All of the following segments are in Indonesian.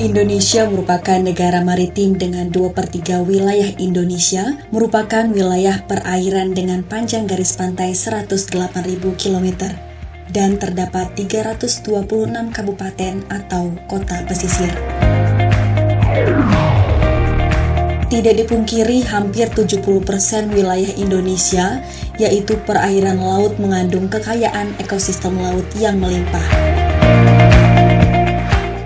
Indonesia merupakan negara maritim dengan 2/3 wilayah Indonesia merupakan wilayah perairan dengan panjang garis pantai 108.000 km dan terdapat 326 kabupaten atau kota pesisir. Tidak dipungkiri hampir 70% wilayah Indonesia, yaitu perairan laut, mengandung kekayaan ekosistem laut yang melimpah.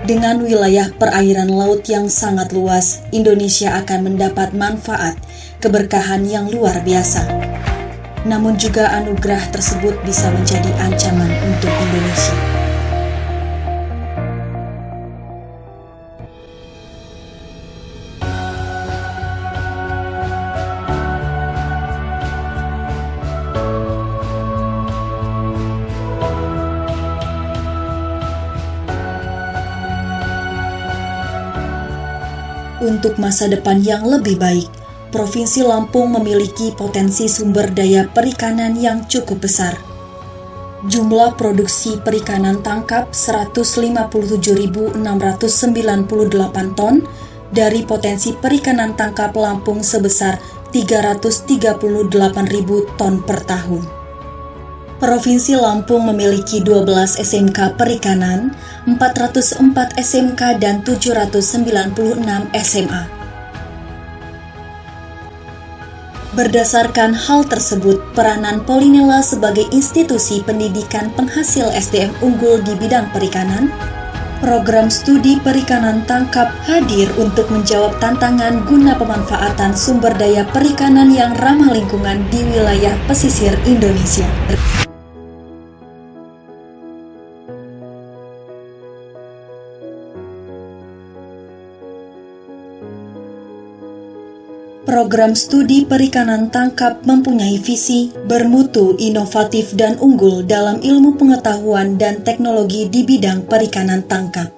Dengan wilayah perairan laut yang sangat luas, Indonesia akan mendapat manfaat, keberkahan yang luar biasa. Namun juga anugerah tersebut bisa menjadi ancaman untuk Indonesia. Untuk masa depan yang lebih baik, Provinsi Lampung memiliki potensi sumber daya perikanan yang cukup besar. Jumlah produksi perikanan tangkap 157.698 ton dari potensi perikanan tangkap Lampung sebesar 338.000 ton per tahun. Provinsi Lampung memiliki 12 SMK perikanan, 404 SMK dan 796 SMA. Berdasarkan hal tersebut, peranan Pollinella sebagai institusi pendidikan penghasil SDM unggul di bidang perikanan, program studi perikanan tangkap hadir untuk menjawab tantangan guna pemanfaatan sumber daya perikanan yang ramah lingkungan di wilayah pesisir Indonesia. Program studi perikanan tangkap mempunyai visi bermutu, inovatif, dan unggul dalam ilmu pengetahuan dan teknologi di bidang perikanan tangkap.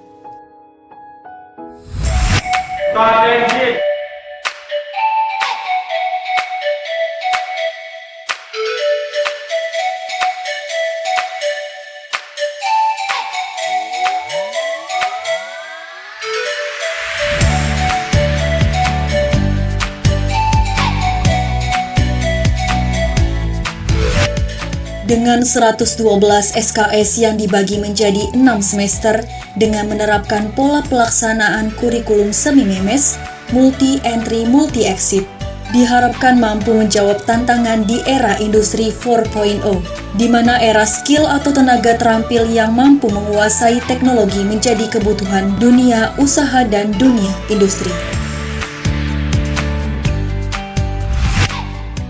Dengan 112 SKS yang dibagi menjadi 6 semester dengan menerapkan pola pelaksanaan kurikulum semi-memes, multi-entry, multi-exit, diharapkan mampu menjawab tantangan di era industri 4.0, di mana era skill atau tenaga terampil yang mampu menguasai teknologi menjadi kebutuhan dunia usaha dan dunia industri.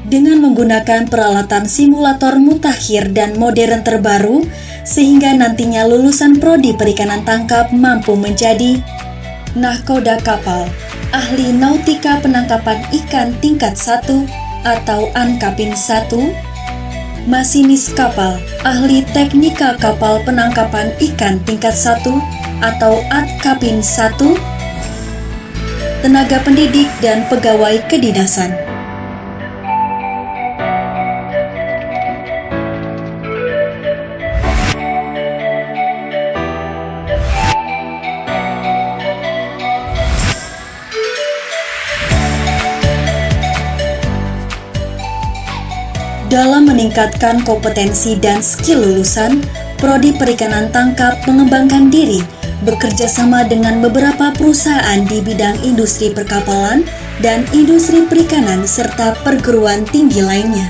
Dengan menggunakan peralatan simulator mutakhir dan modern terbaru, sehingga nantinya lulusan prodi perikanan tangkap mampu menjadi nahkoda kapal, ahli nautika penangkapan ikan tingkat 1 atau ANKAPIN 1, masinis kapal, ahli teknika kapal penangkapan ikan tingkat 1 atau ATKAPIN 1, tenaga pendidik dan pegawai kedinasan. Dalam meningkatkan kompetensi dan skill lulusan, Prodi Perikanan Tangkap mengembangkan diri, bekerja sama dengan beberapa perusahaan di bidang industri perkapalan dan industri perikanan serta perguruan tinggi lainnya.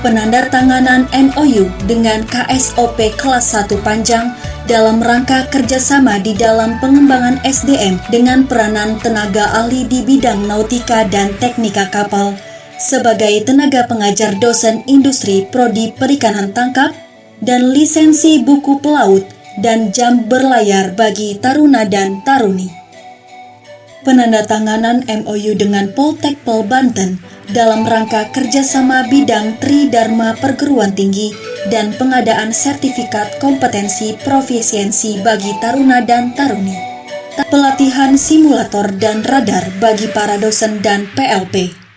Penandatanganan MOU dengan KSOP kelas 1 Panjang dalam rangka kerjasama di dalam pengembangan SDM dengan peranan tenaga ahli di bidang nautika dan teknika kapal, sebagai tenaga pengajar dosen industri prodi perikanan tangkap dan lisensi buku pelaut dan jam berlayar bagi taruna dan taruni. Penandatanganan MOU dengan Poltekpel Banten dalam rangka kerjasama bidang Tridharma Perguruan Tinggi dan pengadaan sertifikat kompetensi profisiensi bagi taruna dan taruni. Pelatihan simulator dan radar bagi para dosen dan PLP.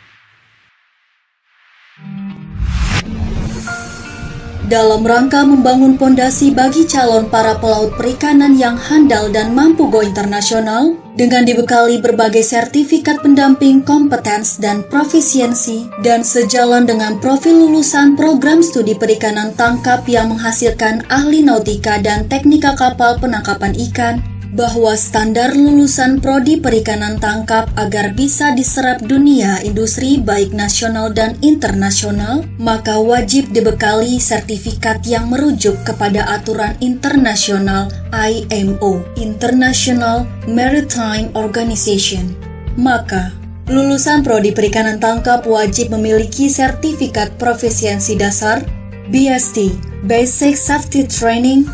dalam rangka membangun pondasi bagi calon para pelaut perikanan yang handal dan mampu go internasional dengan dibekali berbagai sertifikat pendamping kompetens dan profisiensi dan sejalan dengan profil lulusan program studi perikanan tangkap yang menghasilkan ahli nautika dan teknika kapal penangkapan ikan, bahwa standar lulusan prodi perikanan tangkap agar bisa diserap dunia industri baik nasional dan internasional, maka wajib dibekali sertifikat yang merujuk kepada aturan internasional IMO, International Maritime Organization. Maka, lulusan prodi perikanan tangkap wajib memiliki sertifikat profesiensi dasar, BST, Basic Safety Training,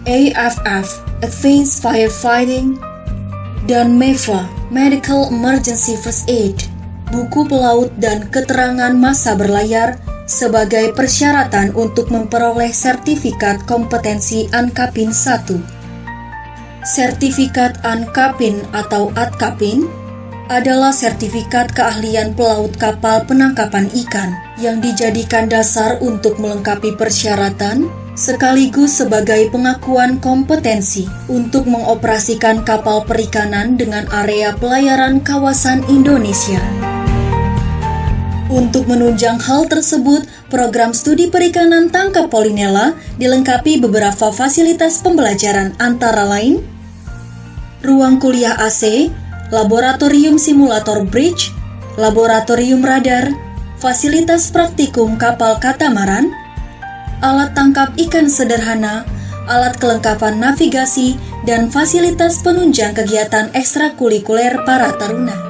AFF, Advanced Firefighting, dan MEFA, Medical Emergency First Aid, buku pelaut dan keterangan masa berlayar sebagai persyaratan untuk memperoleh sertifikat kompetensi ANKAPIN 1. Sertifikat ANKAPIN atau ATKAPIN adalah sertifikat keahlian pelaut kapal penangkapan ikan yang dijadikan dasar untuk melengkapi persyaratan sekaligus sebagai pengakuan kompetensi untuk mengoperasikan kapal perikanan dengan area pelayaran kawasan Indonesia. Untuk menunjang hal tersebut, program studi perikanan tangkap Polinella dilengkapi beberapa fasilitas pembelajaran antara lain ruang kuliah AC, laboratorium simulator bridge, laboratorium radar, fasilitas praktikum kapal katamaran, alat tangkap ikan sederhana, alat kelengkapan navigasi, dan fasilitas penunjang kegiatan ekstrakurikuler para taruna.